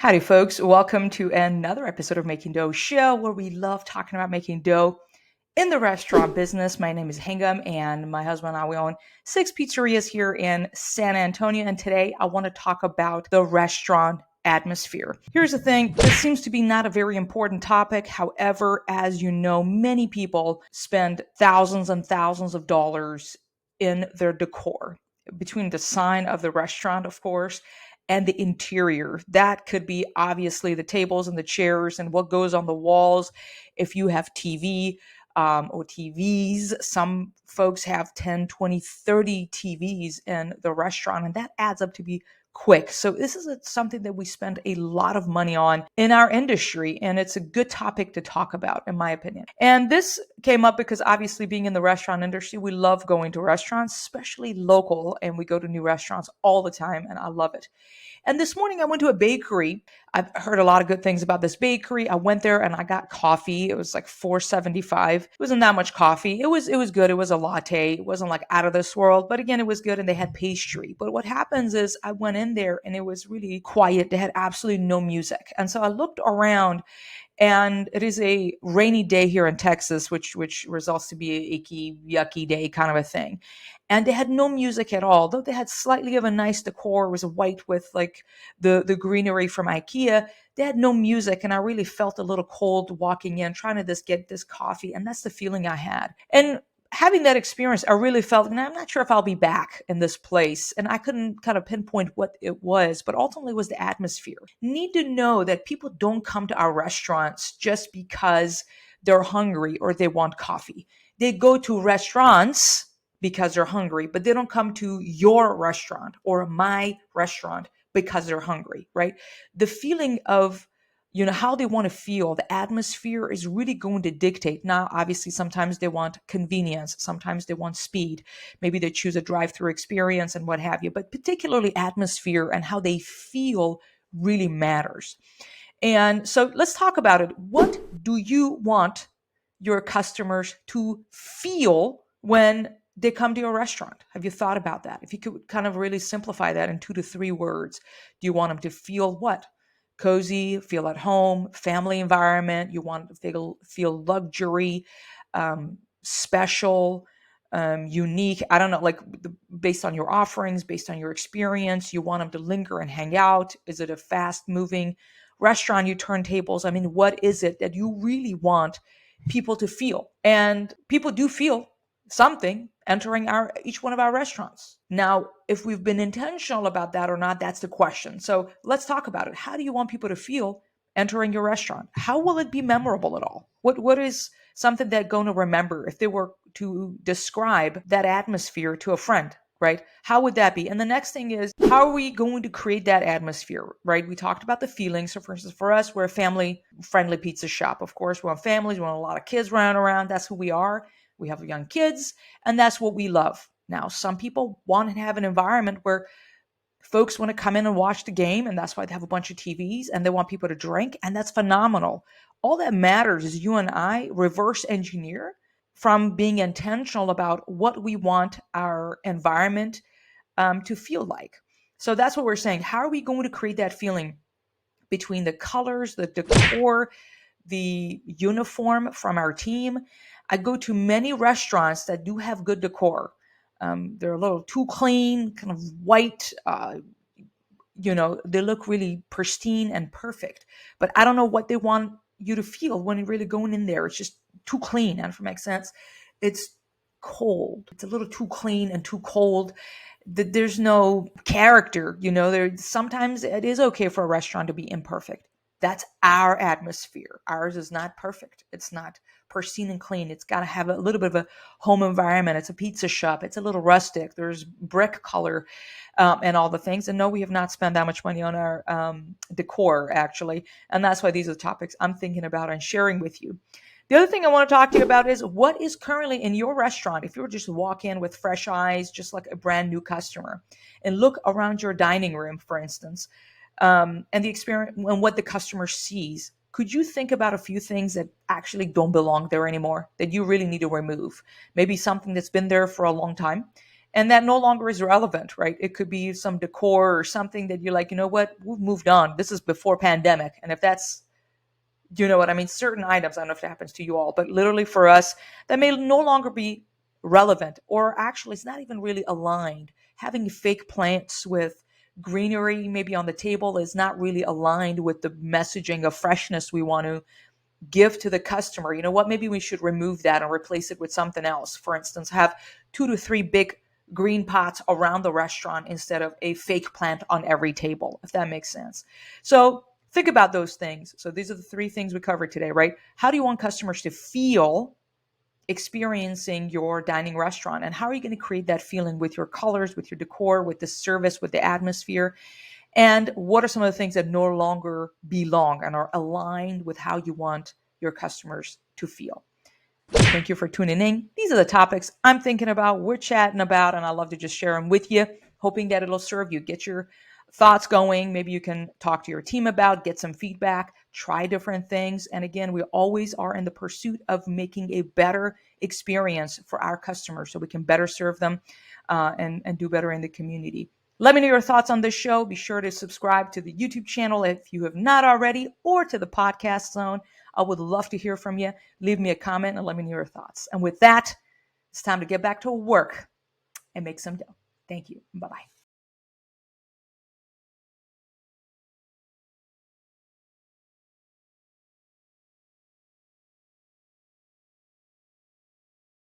Howdy, folks. Welcome to another episode of Making Dough Show, where we love talking about making dough in the restaurant business. My name is Hingham, and my husband and I, we own 6 pizzerias here in San Antonio. And today I want to talk about the restaurant atmosphere. Here's the thing. This seems to be not a very important topic. However, as you know, many people spend thousands and thousands of dollars in their decor, between the sign of the restaurant, of course, and the interior. That could be obviously the tables and the chairs and what goes on the walls. If you have TV or TVs, some folks have 10, 20, 30 TVs in the restaurant, and that adds up to be quick. So this is something that we spend a lot of money on in our industry, and it's a good topic to talk about, in my opinion. And this came up because obviously being in the restaurant industry, we love going to restaurants, especially local, and we go to new restaurants all the time, and I love it. And this morning I went to a bakery. I've heard a lot of good things about this bakery. I went there and I got coffee. It was like $4.75. It wasn't that much coffee. It was good. It was a latte. It wasn't like out of this world, but again, it was good and they had pastry. But what happens is I went in there and it was really quiet. They had absolutely no music. And so I looked around, and it is a rainy day here in Texas, which results to be a icky, yucky day kind of a thing. And they had no music at all, though they had slightly of a nice decor. It was white with like the greenery from IKEA. They had no music, and I really felt a little cold walking in, trying to just get this coffee, and that's the feeling I had. And having that experience, I really felt, and I'm not sure if I'll be back in this place. And I couldn't kind of pinpoint what it was, but ultimately it was the atmosphere. Need to know that people don't come to our restaurants just because they're hungry or they want coffee. They go to restaurants because they're hungry, but they don't come to your restaurant or my restaurant because they're hungry, right? The feeling of how they want to feel, the atmosphere is really going to dictate. Now, obviously, sometimes they want convenience, sometimes they want speed. Maybe they choose a drive-through experience and what have you, but particularly atmosphere and how they feel really matters. And so let's talk about it. What do you want your customers to feel when they come to your restaurant? Have you thought about that? If you could kind of really simplify that in 2 to 3 words, do you want them to feel what? Cozy, feel at home, family environment. You want them to feel luxury, special, unique. I don't know, like based on your offerings, based on your experience, you want them to linger and hang out. Is it a fast moving restaurant? You turn tables. I mean, what is it that you really want people to feel? And people do feel something entering our each one of our restaurants. Now, if we've been intentional about that or not, that's the question. So let's talk about it. How do you want people to feel entering your restaurant? How will it be memorable at all? What is something they're going to remember if they were to describe that atmosphere to a friend? Right? How would that be? And the next thing is, how are we going to create that atmosphere? Right? We talked about the feeling. So, for instance, for us, we're a family friendly pizza shop. Of course, we want families, we want a lot of kids running around. That's who we are. We have young kids, and that's what we love. Now, some people want to have an environment where folks want to come in and watch the game, and that's why they have a bunch of TVs, and they want people to drink, and that's phenomenal. All that matters is you and I reverse engineer from being intentional about what we want our environment to feel like. So that's what we're saying. How are we going to create that feeling between the colors, the decor, the uniform from our team? I go to many restaurants that do have good decor. They're a little too clean, kind of white. They look really pristine and perfect. But I don't know what they want you to feel when you're really going in there. It's just too clean. And if it makes sense, it's cold. It's a little too clean and too cold. There's no character. There sometimes it is okay for a restaurant to be imperfect. That's our atmosphere. Ours is not perfect. It's not pristine and clean. It's got to have a little bit of a home environment. It's a pizza shop. It's a little rustic. There's brick color and all the things. And no, we have not spent that much money on our decor, actually. And that's why these are the topics I'm thinking about and sharing with you. The other thing I want to talk to you about is what is currently in your restaurant. If you were just to walk in with fresh eyes, just like a brand new customer, and look around your dining room, for instance, and the experience and what the customer sees, could you think about a few things that actually don't belong there anymore that you really need to remove? Maybe something that's been there for a long time And that no longer is relevant, right? It could be some decor or something that you're like, you know what, we've moved on. This is before pandemic. And if that's, you know what I mean? Certain items, I don't know if it happens to you all, but literally for us, that may no longer be relevant, or actually it's not even really aligned. Having fake plants with greenery maybe on the table is not really aligned with the messaging of freshness we want to give to the customer. You know what? Maybe we should remove that and replace it with something else. For instance, have 2 to 3 big green pots around the restaurant instead of a fake plant on every table, if that makes sense. So think about those things. So these are the 3 things we covered today, right? How do you want customers to feel experiencing your dining restaurant? And how are you going to create that feeling with your colors, with your decor, with the service, with the atmosphere? And what are some of the things that no longer belong and are aligned with how you want your customers to feel? Thank you for tuning in. These are the topics I'm thinking about, we're chatting about, and I love to just share them with you, hoping that it'll serve you. Get your thoughts going. Maybe you can talk to your team about, get some feedback, try different things. And again, we always are in the pursuit of making a better experience for our customers so we can better serve them and do better in the community. Let me know your thoughts on this show. Be sure to subscribe to the YouTube channel if you have not already, or to the podcast zone. I would love to hear from you. Leave me a comment and let me know your thoughts. And with that, it's time to get back to work and make some dough. Thank you. Bye-bye.